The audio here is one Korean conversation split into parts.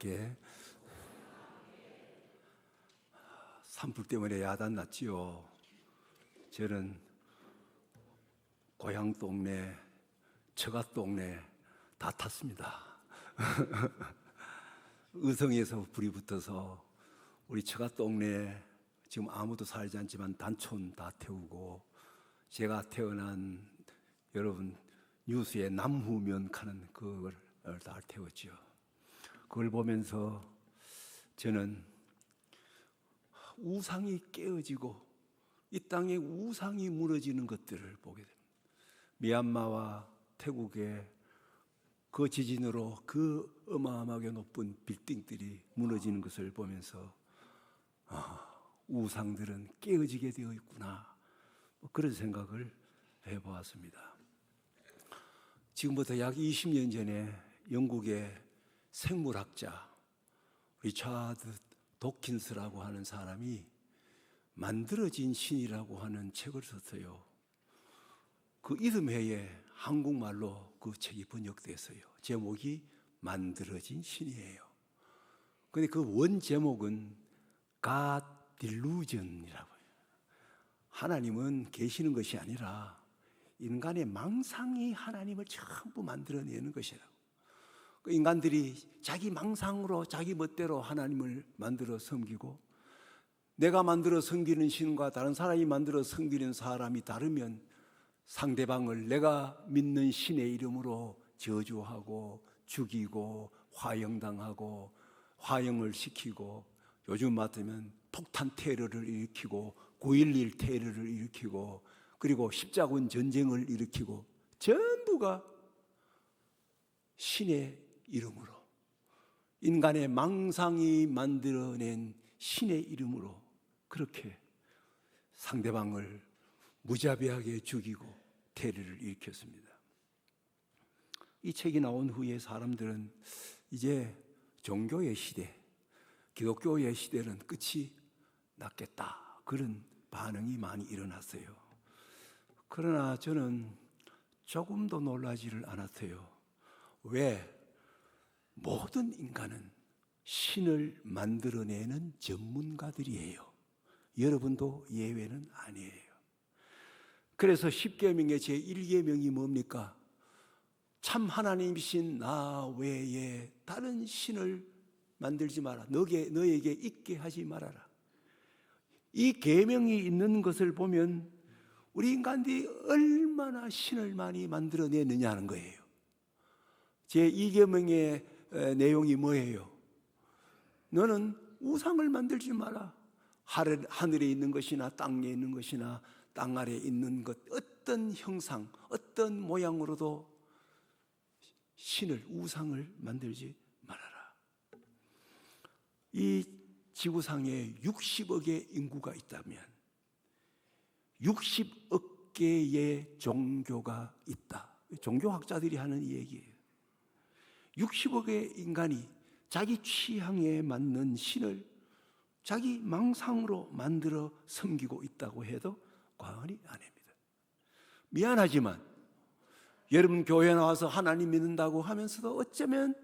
함께. 산불 때문에 야단 났지요. 저는 고향 동네, 처가 동네 다 탔습니다. 의성에서 불이 붙어서 우리 처가 동네 지금 아무도 살지 않지만 단촌 다 태우고, 제가 태어난 여러분 뉴스에 남후면 가는 그걸 다 태웠죠. 그걸 보면서 저는 우상이 깨어지고 이 땅에 우상이 무너지는 것들을 보게 됩니다. 미얀마와 태국의 그 지진으로 그 어마어마하게 높은 빌딩들이 무너지는 것을 보면서 우상들은 깨어지게 되어 있구나, 그런 생각을 해보았습니다. 지금부터 약 20년 전에 영국의 생물학자 리차드 도킨스라고 하는 사람이 만들어진 신이라고 하는 책을 썼어요. 그 이듬해에 한국말로 그 책이 번역됐어요. 제목이 만들어진 신이에요. 근데 그 원 제목은 God Delusion이라고 해요. 하나님은 계시는 것이 아니라 인간의 망상이 하나님을 전부 만들어내는 것이라고. 그 인간들이 자기 망상으로 자기 멋대로 하나님을 만들어 섬기고, 내가 만들어 섬기는 신과 다른 사람이 만들어 섬기는 사람이 다르면 상대방을 내가 믿는 신의 이름으로 저주하고 죽이고 화형당하고 화형을 시키고, 요즘 같으면 폭탄 테러를 일으키고 9.11 테러를 일으키고, 그리고 십자군 전쟁을 일으키고, 전부가 신의 이름으로, 인간의 망상이 만들어낸 신의 이름으로 그렇게 상대방을 무자비하게 죽이고 테러를 일으켰습니다. 이 책이 나온 후에 사람들은 이제 종교의 시대, 기독교의 시대는 끝이 났겠다, 그런 반응이 많이 일어났어요. 그러나 저는 조금도 놀라지를 않았어요. 왜? 모든 인간은 신을 만들어내는 전문가들이에요. 여러분도 예외는 아니에요. 그래서 10계명의 제1계명이 뭡니까? 참 하나님이신 나 외에 다른 신을 만들지 마라. 너에게 있게 하지 말아라. 이 계명이 있는 것을 보면 우리 인간들이 얼마나 신을 많이 만들어내느냐는 거예요. 제2계명의 내용이 뭐예요? 너는 우상을 만들지 마라. 하늘에 있는 것이나 땅에 있는 것이나 땅 아래에 있는 것, 어떤 형상, 어떤 모양으로도 신을, 우상을 만들지 말아라. 이 지구상에 60억의 인구가 있다면 60억 개의 종교가 있다. 종교학자들이 하는 얘기예요. 60억의 인간이 자기 취향에 맞는 신을 자기 망상으로 만들어 섬기고 있다고 해도 과언이 아닙니다. 미안하지만 여러분 교회 나와서 하나님 믿는다고 하면서도 어쩌면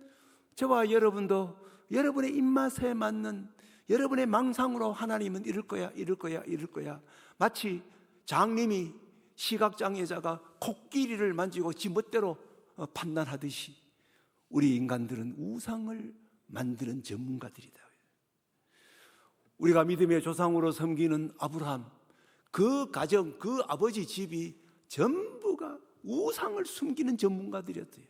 저와 여러분도 여러분의 입맛에 맞는 여러분의 망상으로 하나님은 이럴 거야, 이럴 거야, 이럴 거야. 마치 장님이 시각장애자가 코끼리를 만지고 지 멋대로 판단하듯이 우리 인간들은 우상을 만드는 전문가들이다. 우리가 믿음의 조상으로 섬기는 아브라함, 그 가정, 그 아버지 집이 전부가 우상을 숨기는 전문가들이었대요.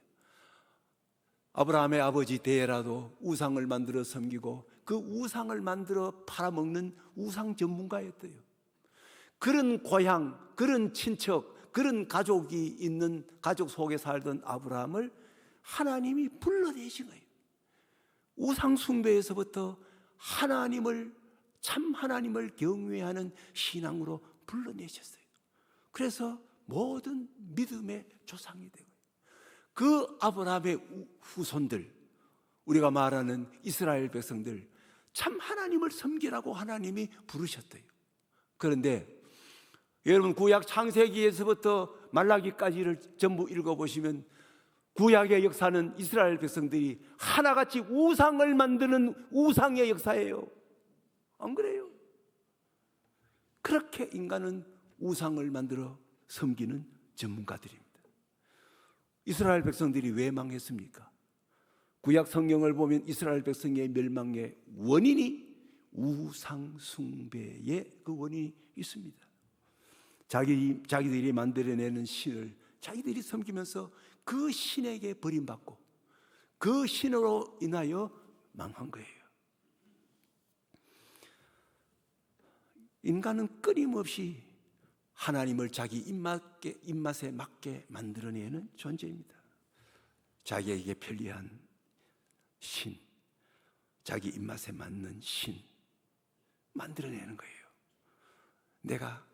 아브라함의 아버지 데라도 우상을 만들어 섬기고 그 우상을 만들어 팔아먹는 우상 전문가였대요. 그런 고향, 그런 친척, 그런 가족이 있는 가족 속에 살던 아브라함을 하나님이 불러내신 거예요. 우상 숭배에서부터 하나님을, 참 하나님을 경외하는 신앙으로 불러내셨어요. 그래서 모든 믿음의 조상이 되고, 그 아브라함의 후손들, 우리가 말하는 이스라엘 백성들, 참 하나님을 섬기라고 하나님이 부르셨대요. 그런데 여러분 구약 창세기에서부터 말라기까지를 전부 읽어보시면 구약의 역사는 이스라엘 백성들이 하나같이 우상을 만드는 우상의 역사예요. 안 그래요? 그렇게 인간은 우상을 만들어 섬기는 전문가들입니다. 이스라엘 백성들이 왜 망했습니까? 구약 성경을 보면 이스라엘 백성의 멸망의 원인이 우상 숭배의 그 원인이 있습니다. 자기들이 만들어내는 신을 자기들이 섬기면서 그 신에게 버림받고 그 신으로 인하여 망한 거예요. 인간은 끊임없이 하나님을 자기 입맛에 맞게 만들어내는 존재입니다. 자기에게 편리한 신, 자기 입맛에 맞는 신 만들어내는 거예요. 내가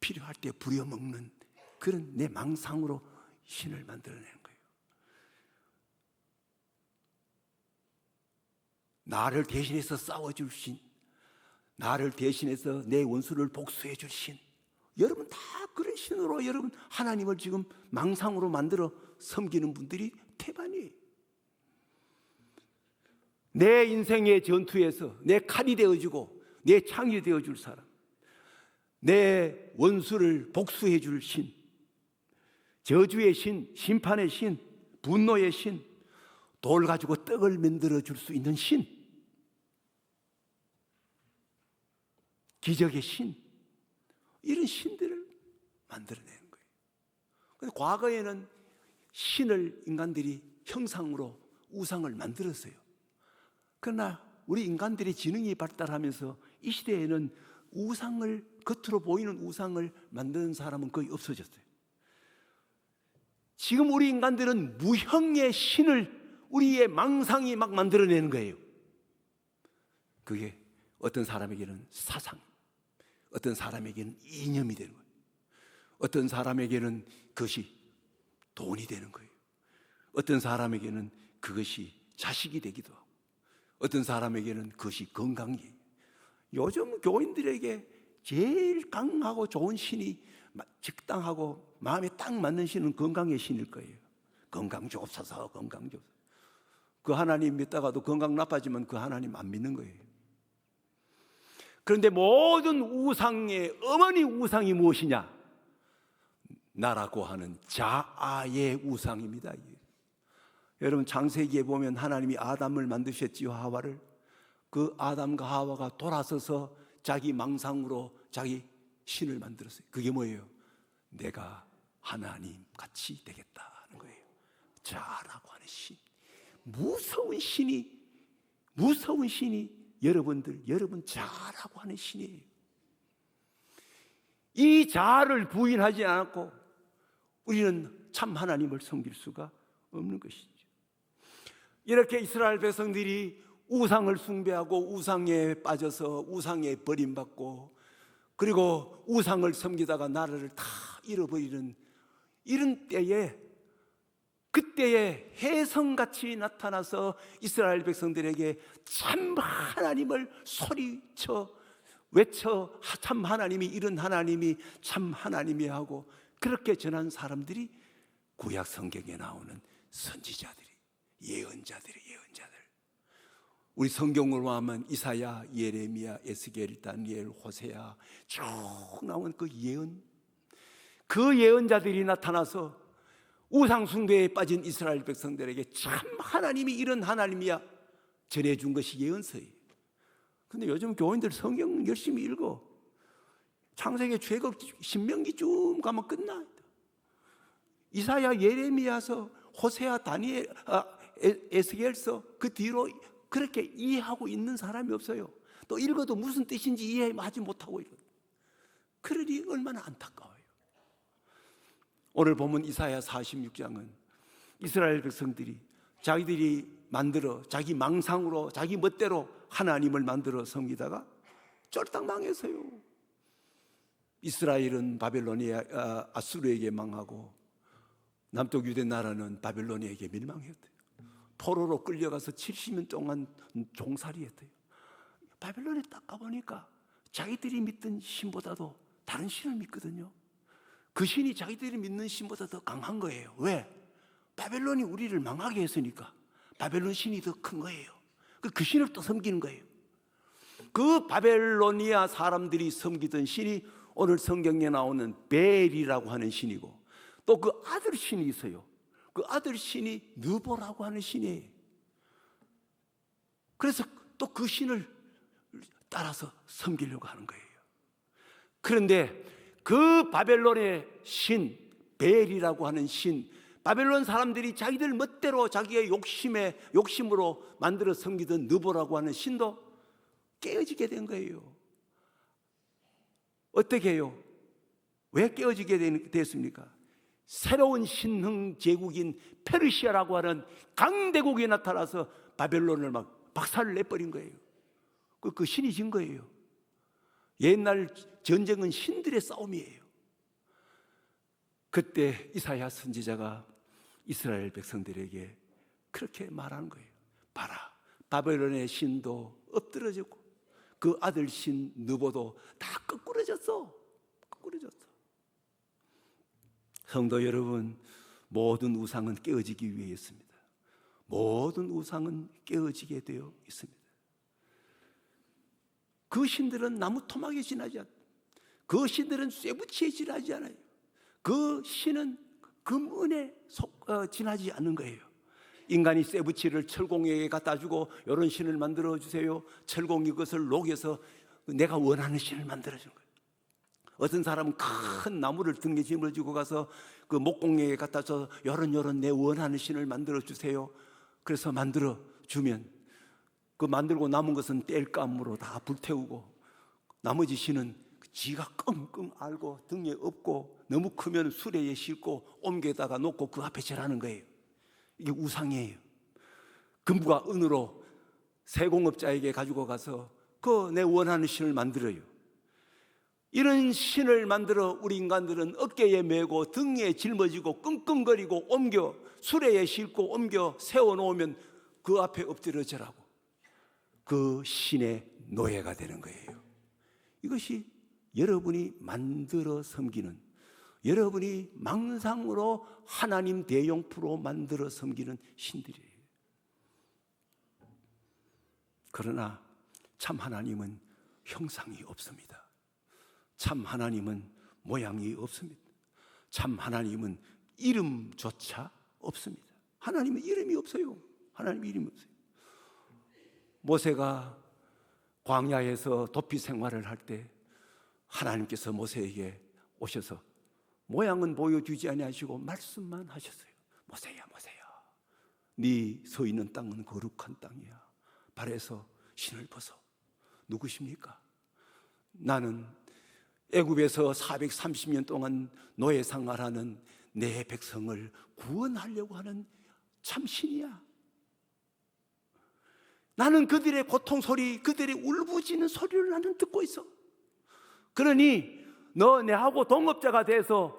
필요할 때 부려먹는 그런 내 망상으로 신을 만들어내는 거예요. 나를 대신해서 싸워줄 신, 나를 대신해서 내 원수를 복수해 줄 신, 여러분 다 그런 신으로 여러분 하나님을 지금 망상으로 만들어 섬기는 분들이 태반이에요. 내 인생의 전투에서 내 칼이 되어주고 내 창이 되어줄 사람, 내 원수를 복수해 줄 신, 저주의 신, 심판의 신, 분노의 신, 돌 가지고 떡을 만들어 줄 수 있는 신, 기적의 신, 이런 신들을 만들어내는 거예요. 근데 과거에는 신을 인간들이 형상으로 우상을 만들었어요. 그러나 우리 인간들의 지능이 발달하면서 이 시대에는 우상을, 겉으로 보이는 우상을 만드는 사람은 거의 없어졌어요. 지금 우리 인간들은 무형의 신을 우리의 망상이 막 만들어내는 거예요. 그게 어떤 사람에게는 사상, 어떤 사람에게는 이념이 되는 거예요. 어떤 사람에게는 그것이 돈이 되는 거예요. 어떤 사람에게는 그것이 자식이 되기도 하고, 어떤 사람에게는 그것이 건강이에요. 요즘 교인들에게 제일 강하고 좋은 신이 적당하고 마음에 딱 맞는 신은 건강의 신일 거예요. 건강 주옵소서, 건강 주옵소서. 그 하나님 믿다가도 건강 나빠지면 그 하나님 안 믿는 거예요. 그런데 모든 우상의 어머니 우상이 무엇이냐? 나라고 하는 자아의 우상입니다. 여러분 창세기에 보면 하나님이 아담을 만드셨지요, 하와를. 그 아담과 하와가 돌아서서 자기 망상으로 자기 신을 만들었어요. 그게 뭐예요? 내가 하나님 같이 되겠다는 거예요. 자라고 하는 신. 무서운 신이 여러분 자라고 하는 신이에요. 이 자를 부인하지 않고 우리는 참 하나님을 섬길 수가 없는 것이죠. 이렇게 이스라엘 백성들이 우상을 숭배하고 우상에 빠져서 우상에 버림받고 그리고 우상을 섬기다가 나라를 다 잃어버리는 이런 때에, 그때에 혜성같이 나타나서 이스라엘 백성들에게 참 하나님을 소리쳐 외쳐 참 하나님이 이런 하나님이 참 하나님이 하고 그렇게 전한 사람들이 구약 성경에 나오는 선지자들이, 예언자들이. 우리 성경으로 하면 이사야, 예레미야, 에스겔, 다니엘, 호세아 쭉 나온 그 예언, 그 예언자들이 나타나서 우상 숭배에 빠진 이스라엘 백성들에게 참 하나님이 이런 하나님이야 전해준 것이 예언서예요. 근데 요즘 교인들 성경 열심히 읽어. 창세기, 출애굽, 신명기 쭉 가면 끝나. 이사야, 예레미야서, 호세아, 다니엘, 에스겔서 그 뒤로 그렇게 이해하고 있는 사람이 없어요. 또 읽어도 무슨 뜻인지 이해하지 못하고 읽어요. 그러니 얼마나 안타까워요. 오늘 보면 이사야 46장은 이스라엘 백성들이 자기들이 만들어 자기 망상으로 자기 멋대로 하나님을 만들어 섬기다가 쫄딱 망했어요. 이스라엘은 아수르에게 망하고 남쪽 유대 나라는 바벨론에게 멸망했대요. 포로로 끌려가서 70년 동안 종살이했대요. 바벨론에 딱 가보니까 자기들이 믿던 신보다도 다른 신을 믿거든요. 그 신이 자기들이 믿는 신보다 더 강한 거예요. 왜? 바벨론이 우리를 망하게 했으니까 바벨론 신이 더 큰 거예요. 그 신을 또 섬기는 거예요. 그 바벨로니아 사람들이 섬기던 신이 오늘 성경에 나오는 벨이라고 하는 신이고, 또 그 아들 신이 있어요. 그 아들 신이 느보라고 하는 신이에요. 그래서 또 그 신을 따라서 섬기려고 하는 거예요. 그런데 그 바벨론의 신 벨이라고 하는 신, 바벨론 사람들이 자기들 멋대로 자기의 욕심으로 만들어 섬기던 느보라고 하는 신도 깨어지게 된 거예요. 어떻게 해요? 왜 깨어지게 됐습니까? 새로운 신흥 제국인 페르시아라고 하는 강대국이 나타나서 바벨론을 막 박살을 내버린 거예요. 그 신이 진 거예요. 옛날 전쟁은 신들의 싸움이에요. 그때 이사야 선지자가 이스라엘 백성들에게 그렇게 말하는 거예요. 봐라, 바벨론의 신도 엎드러졌고 그 아들 신 느보도 다 거꾸러졌어. 성도 여러분, 모든 우상은 깨어지기 위해 있습니다. 모든 우상은 깨어지게 되어 있습니다. 그 신들은 나무 토막에 지나지 않아요. 그 신들은 쇠붙이에 지나지 않아요. 그 신은 금은에 지나지 않는 거예요. 인간이 쇠붙이를 철공에게 갖다 주고 이런 신을 만들어 주세요. 철공이 그것을 녹여서 내가 원하는 신을 만들어 주는 거예요. 어떤 사람은 큰 나무를 등에 짊어지고 가서 그 목공에게 갖다 줘 요런 내 원하는 신을 만들어 주세요. 그래서 만들어 주면 그 만들고 남은 것은 땔감으로 다 불태우고, 나머지 신은 지가 끙끙 앓고 등에 업고 너무 크면 수레에 싣고 옮겨다가 놓고 그 앞에 절하는 거예요. 이게 우상이에요. 금과 은으로 세공업자에게 가지고 가서 그 내 원하는 신을 만들어요. 이런 신을 만들어 우리 인간들은 어깨에 메고 등에 짊어지고 끙끙거리고 옮겨 수레에 싣고 옮겨 세워놓으면 그 앞에 엎드려 절하고 그 신의 노예가 되는 거예요. 이것이 여러분이 만들어 섬기는, 여러분이 망상으로 하나님 대용프로 만들어 섬기는 신들이에요. 그러나 참 하나님은 형상이 없습니다. 참 하나님은 모양이 없습니다. 참 하나님은 이름조차 없습니다. 하나님은 이름이 없어요. 하나님 이름이 없어요. 모세가 광야에서 도피 생활을 할 때 하나님께서 모세에게 오셔서 모양은 보여주지 아니하시고 말씀만 하셨어요. 모세야, 네 서 있는 땅은 거룩한 땅이야. 발에서 신을 벗어. 누구십니까? 나는 애굽에서 430년 동안 노예 생활하는 내 백성을 구원하려고 하는 참 신이야. 나는 그들의 고통 소리, 그들의 울부짖는 소리를 나는 듣고 있어. 그러니 너 내하고 동업자가 돼서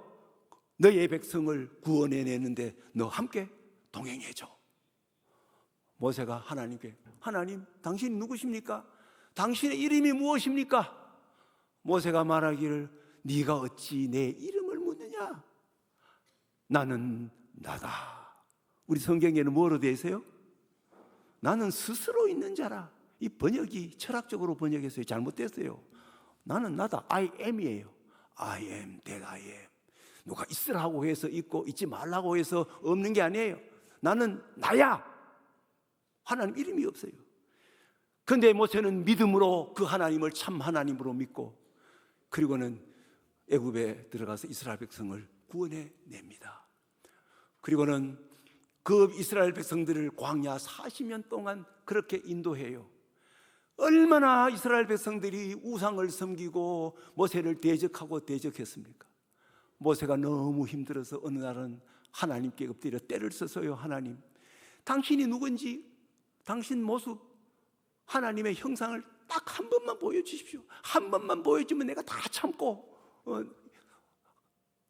너의 백성을 구원해내는데 너 함께 동행해줘. 모세가 하나님께, 하나님 당신이 누구십니까? 당신의 이름이 무엇입니까? 모세가 말하기를 네가 어찌 내 이름을 묻느냐? 나는 나다. 우리 성경에는 뭐로 되어 있어요? 나는 스스로 있는 자라. 이 번역이 철학적으로 번역했어요. 잘못됐어요. 나는 나다. I am이에요. I am that I am. 누가 있으라고 해서 있고 있지 말라고 해서 없는 게 아니에요. 나는 나야. 하나님 이름이 없어요. 그런데 모세는 믿음으로 그 하나님을 참 하나님으로 믿고, 그리고는 애굽에 들어가서 이스라엘 백성을 구원해냅니다. 그리고는 그 이스라엘 백성들을 광야 40년 동안 그렇게 인도해요. 얼마나 이스라엘 백성들이 우상을 섬기고 모세를 대적했습니까? 모세가 너무 힘들어서 어느 날은 하나님께 엎드려 때를 썼어요. 하나님, 당신이 누군지, 당신 모습, 하나님의 형상을 딱 한 번만 보여주십시오. 한 번만 보여주면 내가 다 참고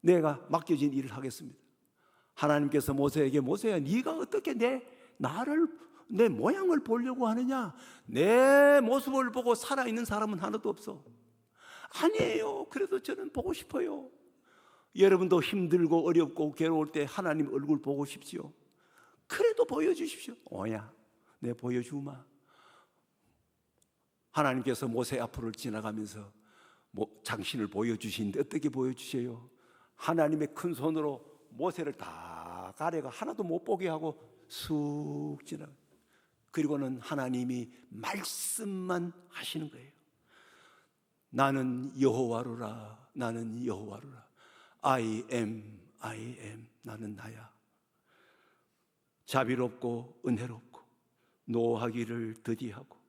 내가 맡겨진 일을 하겠습니다. 하나님께서 모세에게, 모세야, 네가 어떻게 내 모양을 보려고 하느냐? 내 모습을 보고 살아있는 사람은 하나도 없어. 아니에요. 그래도 저는 보고 싶어요. 여러분도 힘들고 어렵고 괴로울 때 하나님 얼굴 보고 싶지요? 그래도 보여주십시오. 오야, 내 보여주마. 하나님께서 모세 앞으로 지나가면서 당신을 보여주시는데 어떻게 보여주세요? 하나님의 큰 손으로 모세를 다 가려가 하나도 못 보게 하고 쑥 지나가. 그리고는 하나님이 말씀만 하시는 거예요. 나는 여호와루라, 나는 여호와루라. I am, 나는 나야. 자비롭고 은혜롭고 노하기를 더디하고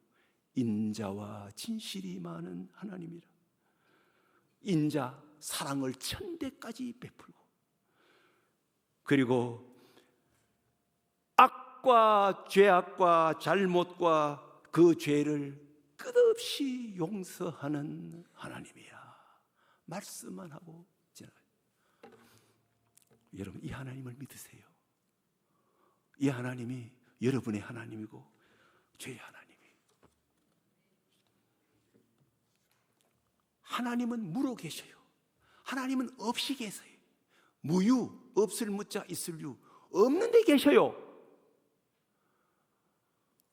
인자와 진실이 많은 하나님이라. 인자, 사랑을 천대까지 베풀고, 그리고 악과 죄악과 잘못과 그 죄를 끝없이 용서하는 하나님이야. 말씀만 하고 지나가요. 여러분, 이 하나님을 믿으세요. 이 하나님이 여러분의 하나님이고 죄의 하나님이. 하나님은 무로 계셔요. 하나님은 없이 계세요. 무유, 없을 무자 있을 유, 없는 데 계셔요.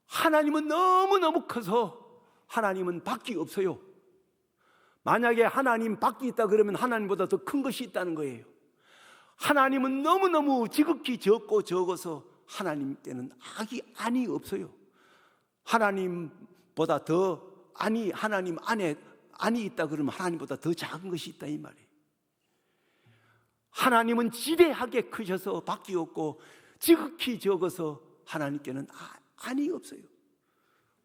하나님은 너무너무 커서 하나님은 밖이 없어요. 만약에 하나님 밖이 있다 그러면 하나님보다 더 큰 것이 있다는 거예요. 하나님은 너무너무 지극히 적고 적어서 하나님께는 안이 없어요. 하나님보다 더 하나님 안에 안이 있다 그러면 하나님보다 더 작은 것이 있다 이 말이에요. 하나님은 지대하게 크셔서 밖이 없고 지극히 적어서 하나님께는 안이 없어요.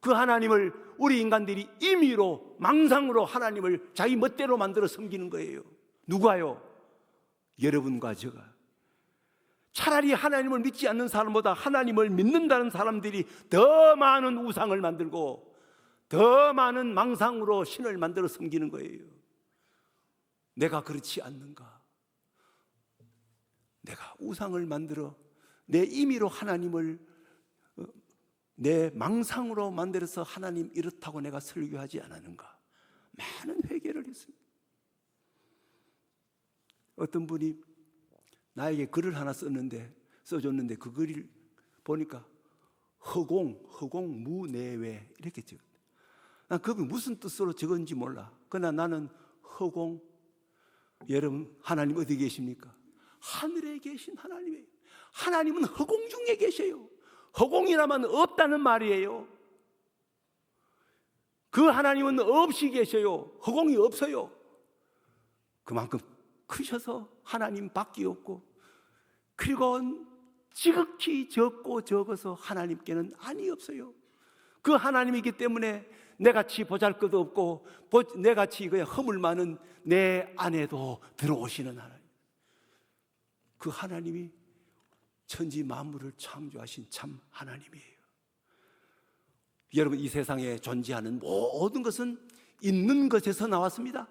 그 하나님을 우리 인간들이 임의로 망상으로 하나님을 자기 멋대로 만들어 섬기는 거예요. 누가요? 여러분과 제가. 차라리 하나님을 믿지 않는 사람보다 하나님을 믿는다는 사람들이 더 많은 우상을 만들고 더 많은 망상으로 신을 만들어 섬기는 거예요. 내가 그렇지 않는가? 내가 우상을 만들어 내 임의로 하나님을 내 망상으로 만들어서 하나님 이렇다고 내가 설교하지 않았는가? 많은 회개를 했습니다. 어떤 분이 나에게 글을 하나 써줬는데 그 글을 보니까 허공 무내외 이렇게 적었어요. 난 그게 무슨 뜻으로 적은지 몰라. 그러나 나는 허공, 여러분 하나님 어디 계십니까? 하늘에 계신 하나님이에요. 하나님은 허공 중에 계셔요. 허공이라면 없다는 말이에요. 그 하나님은 없이 계셔요. 허공이 없어요. 그만큼 크셔서 하나님 밖에 없고, 그리고 지극히 적고 적어서 하나님께는 안이 없어요. 그 하나님이기 때문에 내같이 보잘것도 없고 내같이 그냥 허물 많은 내 안에도 들어오시는 하나님. 그 하나님이 천지 만물을 창조하신 참 하나님이에요. 여러분, 이 세상에 존재하는 모든 것은 있는 것에서 나왔습니다.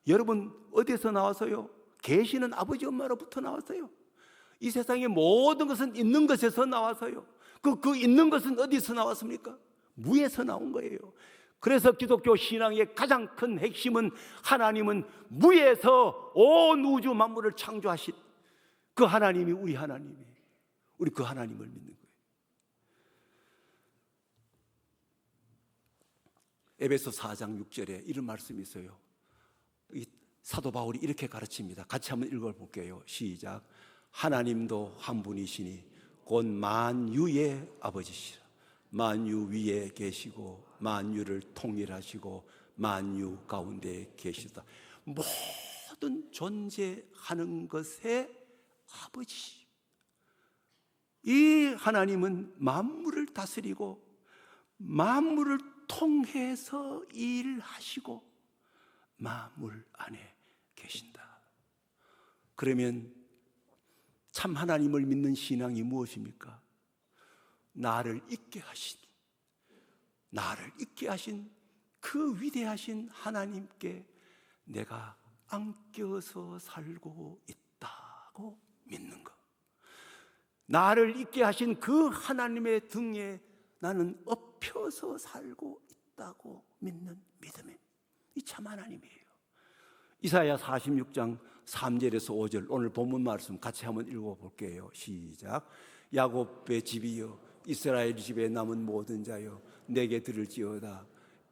여러분, 어디에서 나왔어요? 계시는 아버지 엄마로부터 나왔어요. 이 세상의 모든 것은 있는 것에서 나왔어요. 그 있는 것은 어디서 나왔습니까? 무에서 나온 거예요. 그래서 기독교 신앙의 가장 큰 핵심은 하나님은 무에서 온 우주 만물을 창조하신 그 하나님이 우리 하나님이에요. 우리 그 하나님을 믿는 거예요. 에베소 4장 6절에 이런 말씀이 있어요. 이 사도 바울이 이렇게 가르칩니다. 같이 한번 읽어볼게요. 시작. 하나님도 한 분이시니 곧 만유의 아버지시라. 만유 위에 계시고 만유를 통일하시고 만유 가운데 계시다. 모든 존재하는 것의 아버지. 이 하나님은 만물을 다스리고 만물을 통해서 일하시고 만물 안에 계신다. 그러면 참 하나님을 믿는 신앙이 무엇입니까? 나를 있게 하신 그 위대하신 하나님께 내가 안겨서 살고 있다고 믿는 것. 나를 있게 하신 그 하나님의 등에 나는 엎혀서 살고 있다고 믿는 믿음이 이 참 하나님이에요. 이사야 46장 3절에서 5절 오늘 본문 말씀 같이 한번 읽어볼게요. 시작. 야곱의 집이여 이스라엘 집에 남은 모든 자여 내게 들을지어다.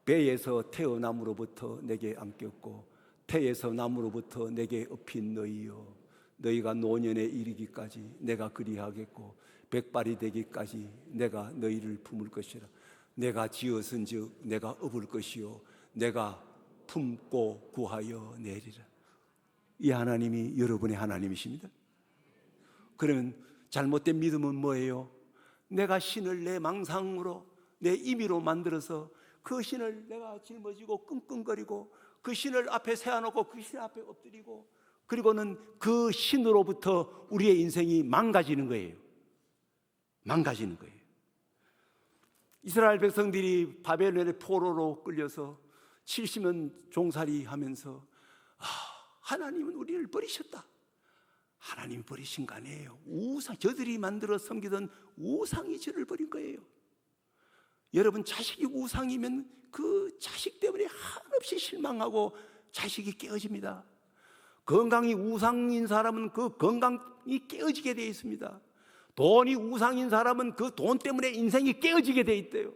배에서 태어남으로부터 내게 안겼고 태에서 남으로부터 내게 업힌 너희여, 너희가 노년에 이르기까지 내가 그리하겠고 백발이 되기까지 내가 너희를 품을 것이라. 내가 지었은즉 내가 업을 것이요 내가 품고 구하여 내리라. 이 하나님이 여러분의 하나님이십니다. 그러면 잘못된 믿음은 뭐예요? 내가 신을 내 망상으로 내 임의로 만들어서 그 신을 내가 짊어지고 끙끙거리고 그 신을 앞에 세워놓고 그 신 앞에 엎드리고 그리고는 그 신으로부터 우리의 인생이 망가지는 거예요. 망가지는 거예요. 이스라엘 백성들이 바벨론의 포로로 끌려서 70년 종살이 하면서 하나님은 우리를 버리셨다. 하나님이 버리신 거 아니에요. 우상, 저들이 만들어 섬기던 우상이 저를 버린 거예요. 여러분, 자식이 우상이면 그 자식 때문에 한없이 실망하고 자식이 깨어집니다. 건강이 우상인 사람은 그 건강이 깨어지게 되어 있습니다. 돈이 우상인 사람은 그 돈 때문에 인생이 깨어지게 되어 있대요.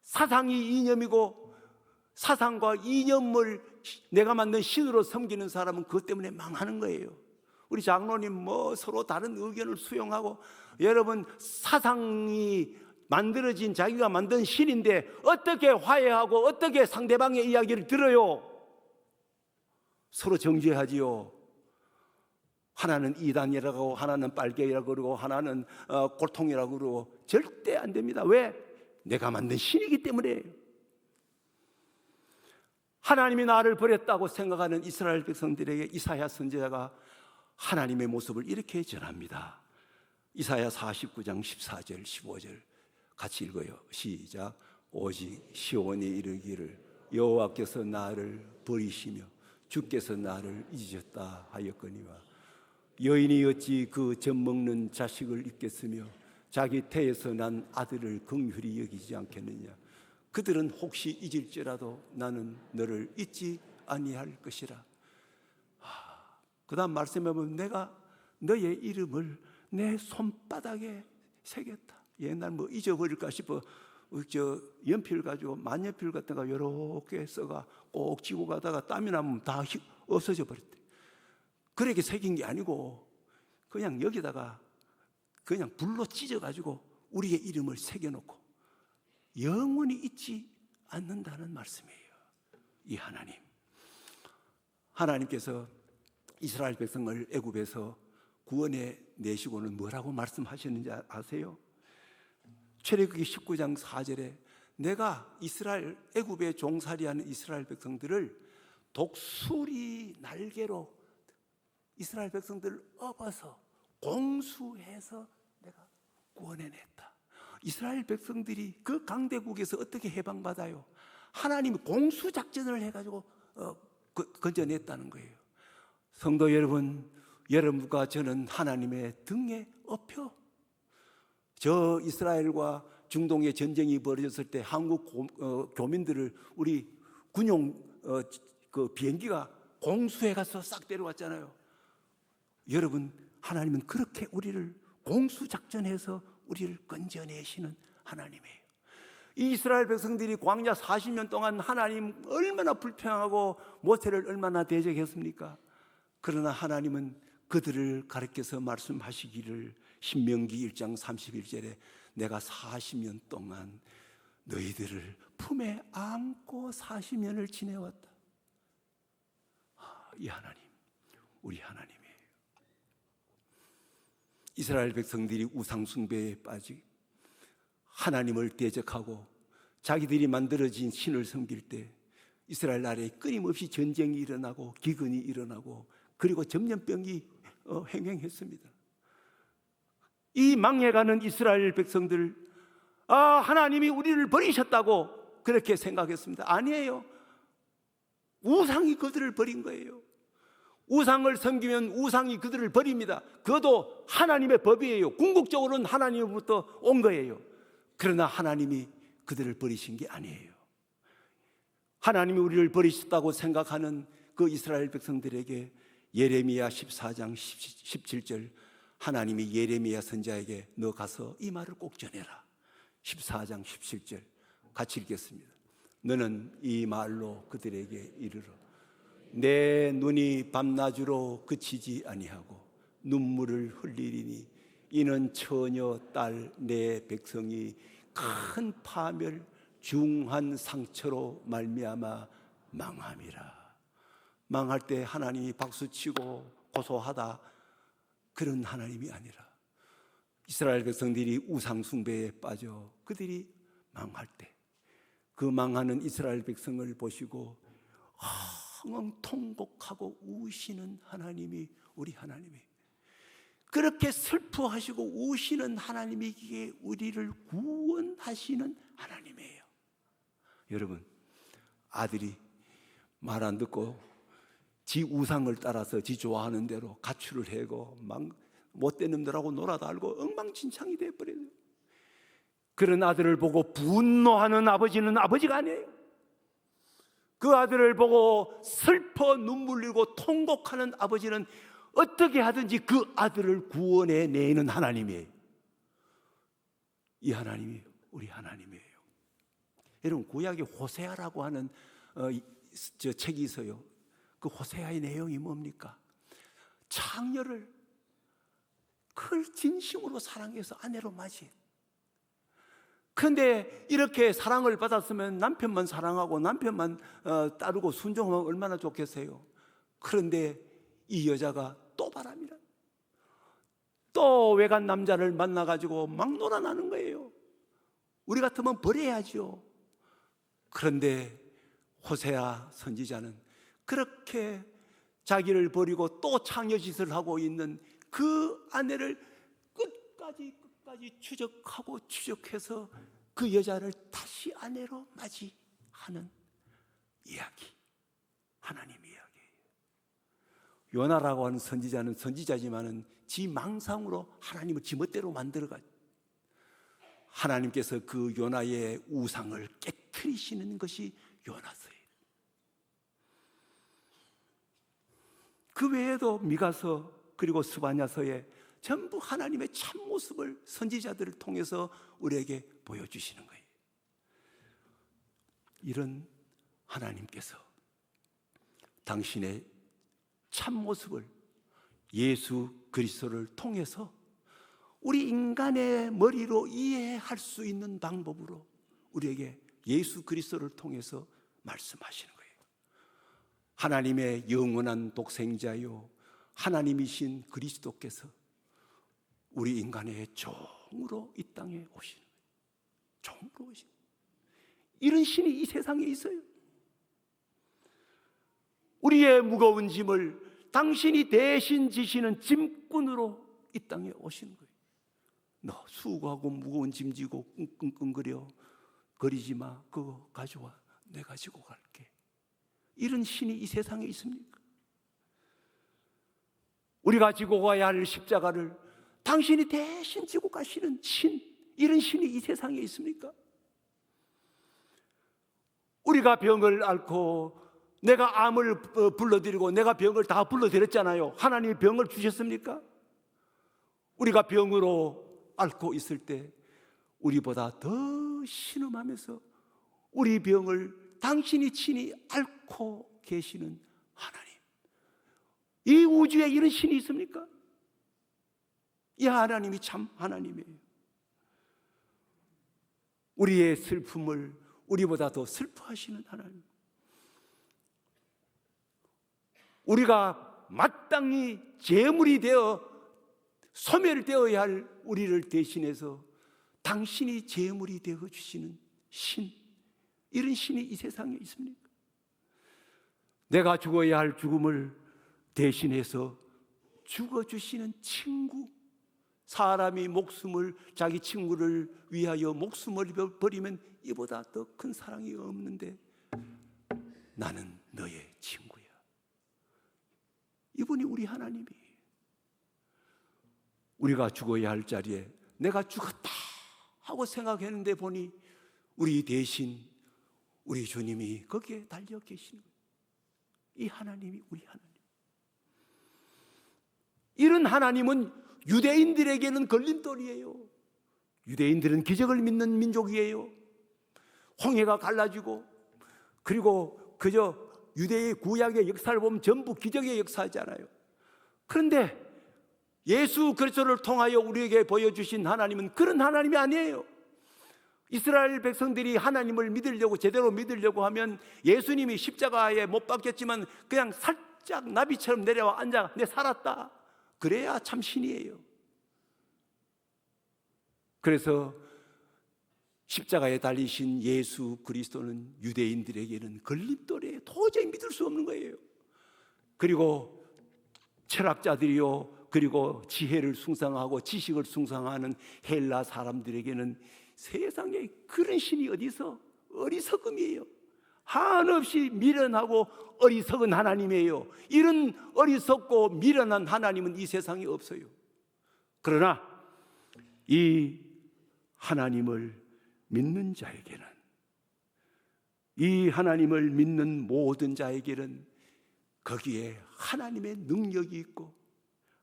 사상이 이념이고 사상과 이념을 내가 만든 신으로 섬기는 사람은 그것 때문에 망하는 거예요. 우리 장로님 서로 다른 의견을 수용하고, 여러분 사상이 만들어진 자기가 만든 신인데 어떻게 화해하고 어떻게 상대방의 이야기를 들어요? 서로 정죄하지요. 하나는 이단이라고, 하나는 빨갱이라고 그러고, 하나는 골통이라고 그러고. 절대 안 됩니다. 왜? 내가 만든 신이기 때문에. 하나님이 나를 버렸다고 생각하는 이스라엘 백성들에게 이사야 선지자가 하나님의 모습을 이렇게 전합니다. 이사야 49장 14절 15절 같이 읽어요. 시작. 오직 시온이 이르기를 여호와께서 나를 버리시며 주께서 나를 잊으셨다 하였거니와, 여인이 어찌 그 젖먹는 자식을 잊겠으며 자기 태에서 난 아들을 긍휼히 여기지 않겠느냐. 그들은 혹시 잊을지라도 나는 너를 잊지 아니할 것이라. 그 다음 말씀해 보면 내가 너의 이름을 내 손바닥에 새겼다. 옛날 잊어버릴까 싶어 연필 가지고 만년필 같은 거 이렇게 써가 꼭 쥐고 가다가 땀이 나면 다 없어져 버렸대. 그렇게 새긴 게 아니고 그냥 여기다가 그냥 불로 찢어가지고 우리의 이름을 새겨놓고 영원히 잊지 않는다는 말씀이에요. 이 하나님께서 이스라엘 백성을 애굽에서 구원해 내시고는 뭐라고 말씀하셨는지 아세요? 출애굽기 19장 4절에 내가 애굽에 종살이하는 이스라엘 백성들을 독수리 날개로 이스라엘 백성들을 업어서 공수해서 내가 구원해냈다. 이스라엘 백성들이 그 강대국에서 어떻게 해방받아요? 하나님이 공수작전을 해가지고 건져냈다는 거예요. 성도 여러분, 여러분과 저는 하나님의 등에 업혀 저 이스라엘과 중동의 전쟁이 벌어졌을 때 한국 교민들을 우리 군용 비행기가 공수해 가서 싹 데려왔잖아요. 여러분, 하나님은 그렇게 우리를 공수작전해서 우리를 건져내시는 하나님이에요. 이스라엘 백성들이 광야 40년 동안 하나님 얼마나 불평하고 모세를 얼마나 대적했습니까? 그러나 하나님은 그들을 가르쳐서 말씀하시기를 신명기 1장 31절에 내가 40년 동안 너희들을 품에 안고 40년을 지내왔다. 이 하나님, 우리 하나님이에요. 이스라엘 백성들이 우상숭배에 빠지 하나님을 대적하고 자기들이 만들어진 신을 섬길 때 이스라엘 나라에 끊임없이 전쟁이 일어나고 기근이 일어나고 그리고 전염병이 횡행했습니다. 이 망해가는 이스라엘 백성들, 하나님이 우리를 버리셨다고 그렇게 생각했습니다. 아니에요. 우상이 그들을 버린 거예요. 우상을 섬기면 우상이 그들을 버립니다. 그것도 하나님의 법이에요. 궁극적으로는 하나님으로부터 온 거예요. 그러나 하나님이 그들을 버리신 게 아니에요. 하나님이 우리를 버리셨다고 생각하는 그 이스라엘 백성들에게 예레미야 14장 17절 하나님이 예레미야 선지자에게 너 가서 이 말을 꼭 전해라. 14장 17절 같이 읽겠습니다. 너는 이 말로 그들에게 이르러 내 눈이 밤낮으로 그치지 아니하고 눈물을 흘리리니 이는 처녀 딸 내 백성이 큰 파멸 중한 상처로 말미암아 망함이라. 망할 때 하나님이 박수치고 고소하다 그런 하나님이 아니라 이스라엘 백성들이 우상 숭배에 빠져 그들이 망할 때 그 망하는 이스라엘 백성을 보시고 엉엉 통곡하고 우시는 하나님이 우리 하나님이, 그렇게 슬퍼하시고 우시는 하나님이 이게 우리를 구원하시는 하나님이에요. 여러분, 아들이 말 안 듣고 지 우상을 따라서 지 좋아하는 대로 가출을 해고 막 못된 놈들하고 놀아달고 엉망진창이 돼버려요. 그런 아들을 보고 분노하는 아버지는 아버지가 아니에요. 그 아들을 보고 슬퍼 눈물 흘리고 통곡하는 아버지는 어떻게 하든지 그 아들을 구원해 내는 하나님이에요. 이 하나님이 우리 하나님이에요. 여러분, 구약에 호세아라고 하는 책이 있어요. 그 호세아의 내용이 뭡니까? 창녀를 그 진심으로 사랑해서 아내로 맞이해. 그런데 이렇게 사랑을 받았으면 남편만 사랑하고 남편만 따르고 순종하면 얼마나 좋겠어요. 그런데 이 여자가 또 바람이라, 또 외간 남자를 만나가지고 막 놀아나는 거예요. 우리 같으면 버려야죠. 그런데 호세아 선지자는 그렇게 자기를 버리고 또 창녀짓을 하고 있는 그 아내를 끝까지 추적하고 추적해서 그 여자를 다시 아내로 맞이하는 이야기, 하나님 이야기예요. 요나라고 하는 선지자는 선지자지만은 지 망상으로 하나님을 지 멋대로 만들어가지고 하나님께서 그 요나의 우상을 깨트리시는 것이 요나서예요. 그 외에도 미가서 그리고 스바냐서에 전부 하나님의 참모습을 선지자들을 통해서 우리에게 보여주시는 거예요. 이런 하나님께서 당신의 참모습을 예수 그리스도를 통해서 우리 인간의 머리로 이해할 수 있는 방법으로 우리에게 예수 그리스도를 통해서 말씀하시는 거예요. 하나님의 영원한 독생자요 하나님이신 그리스도께서 우리 인간의 종으로 이 땅에 오시는 거예요. 종으로 오시는 거예요. 이런 신이 이 세상에 있어요. 우리의 무거운 짐을 당신이 대신 지시는 짐꾼으로 이 땅에 오시는 거예요. 너 수고하고 무거운 짐 지고 끙끙거려 거리지 마. 그거 가져와. 내가 지고 갈게. 이런 신이 이 세상에 있습니까? 우리가 지고 가야 할 십자가를 당신이 대신 지고 가시는 신, 이런 신이 이 세상에 있습니까? 우리가 병을 앓고 내가 암을 불러드리고 내가 병을 다 불러드렸잖아요. 하나님이 병을 주셨습니까? 우리가 병으로 앓고 있을 때 우리보다 더 신음하면서 우리 병을 당신이 친히 앓고 계시는 하나님, 이 우주에 이런 신이 있습니까? 이 하나님이 참 하나님이에요. 우리의 슬픔을 우리보다 더 슬퍼하시는 하나님, 우리가 마땅히 제물이 되어 소멸되어야 할 우리를 대신해서 당신이 제물이 되어 주시는 신, 이런 신이 이 세상에 있습니까? 내가 죽어야 할 죽음을 대신해서 죽어주시는 친구, 사람이 목숨을, 자기 친구를 위하여 목숨을 버리면 이보다 더 큰 사랑이 없는데 나는 너의 친구야. 이분이 우리 하나님이에요. 우리가 죽어야 할 자리에 내가 죽었다 하고 생각했는데 보니 우리 대신 우리 주님이 거기에 달려 계시는 거예요. 이 하나님이 우리 하나님. 이런 하나님은 유대인들에게는 걸림돌이에요. 유대인들은 기적을 믿는 민족이에요. 홍해가 갈라지고, 그리고 그저 유대의 구약의 역사를 보면 전부 기적의 역사잖아요. 그런데 예수 그리스도를 통하여 우리에게 보여주신 하나님은 그런 하나님이 아니에요. 이스라엘 백성들이 하나님을 믿으려고, 제대로 믿으려고 하면 예수님이 십자가에 못 박혔지만 그냥 살짝 나비처럼 내려와 앉아 내 살았다, 그래야 참 신이에요. 그래서 십자가에 달리신 예수 그리스도는 유대인들에게는 걸림돌이에요. 도저히 믿을 수 없는 거예요. 그리고 철학자들이요, 그리고 지혜를 숭상하고 지식을 숭상하는 헬라 사람들에게는 세상에 그런 신이 어디서, 어리석음이에요. 한없이 미련하고 어리석은 하나님이에요. 이런 어리석고 미련한 하나님은 이 세상에 없어요. 그러나 이 하나님을 믿는 자에게는, 이 하나님을 믿는 모든 자에게는 거기에 하나님의 능력이 있고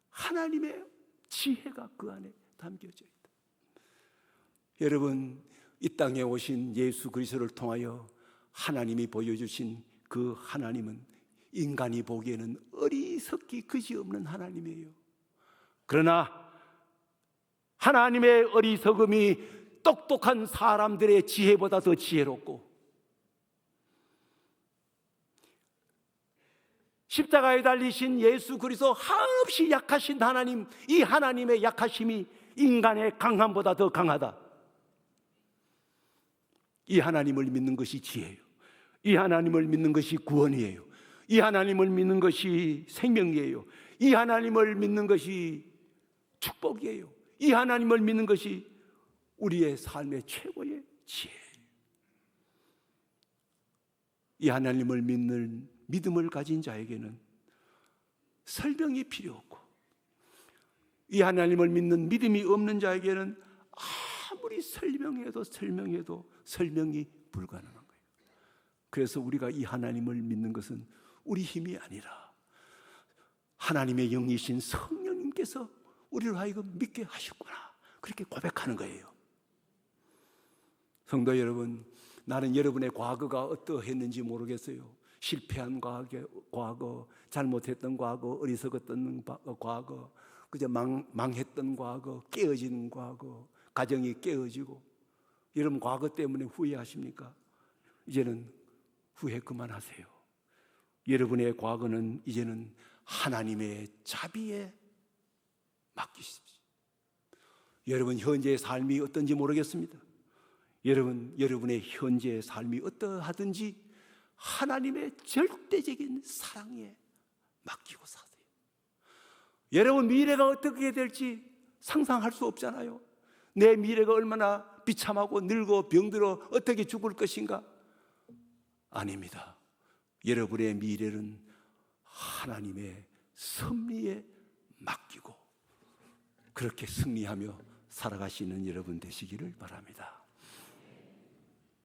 하나님의 지혜가 그 안에 담겨져 있다. 여러분, 이 땅에 오신 예수 그리스도를 통하여 하나님이 보여주신 그 하나님은 인간이 보기에는 어리석기 그지없는 하나님이에요. 그러나 하나님의 어리석음이 똑똑한 사람들의 지혜보다 더 지혜롭고, 십자가에 달리신 예수 그리스도 한없이 약하신 하나님, 이 하나님의 약하심이 인간의 강함보다 더 강하다. 이 하나님을 믿는 것이 지혜예요. 이 하나님을 믿는 것이 구원이에요. 이 하나님을 믿는 것이 생명이에요. 이 하나님을 믿는 것이 축복이에요. 이 하나님을 믿는 것이 우리의 삶의 최고의 지혜예요. 이 하나님을 믿는 믿음을 가진 자에게는 설명이 필요 없고, 이 하나님을 믿는 믿음이 없는 자에게는 아무리 설명해도 설명이 불가능한 거예요. 그래서 우리가 이 하나님을 믿는 것은 우리 힘이 아니라 하나님의 영이신 성령님께서 우리를 하여금 믿게 하셨구나, 그렇게 고백하는 거예요. 성도 여러분, 나는 여러분의 과거가 어떠했는지 모르겠어요. 실패한 과거, 잘못했던 과거, 어리석었던 과거, 그저 망했던 과거, 깨어진 과거, 가정이 깨어지고, 여러분 과거 때문에 후회하십니까? 이제는 후회 그만하세요. 여러분의 과거는 이제는 하나님의 자비에 맡기십시오. 여러분 현재의 삶이 어떤지 모르겠습니다. 여러분의 현재의 삶이 어떠하든지 하나님의 절대적인 사랑에 맡기고 사세요. 여러분 미래가 어떻게 될지 상상할 수 없잖아요. 내 미래가 얼마나 비참하고 늙어 병들어 어떻게 죽을 것인가? 아닙니다. 여러분의 미래는 하나님의 섭리에 맡기고 그렇게 승리하며 살아가시는 여러분 되시기를 바랍니다.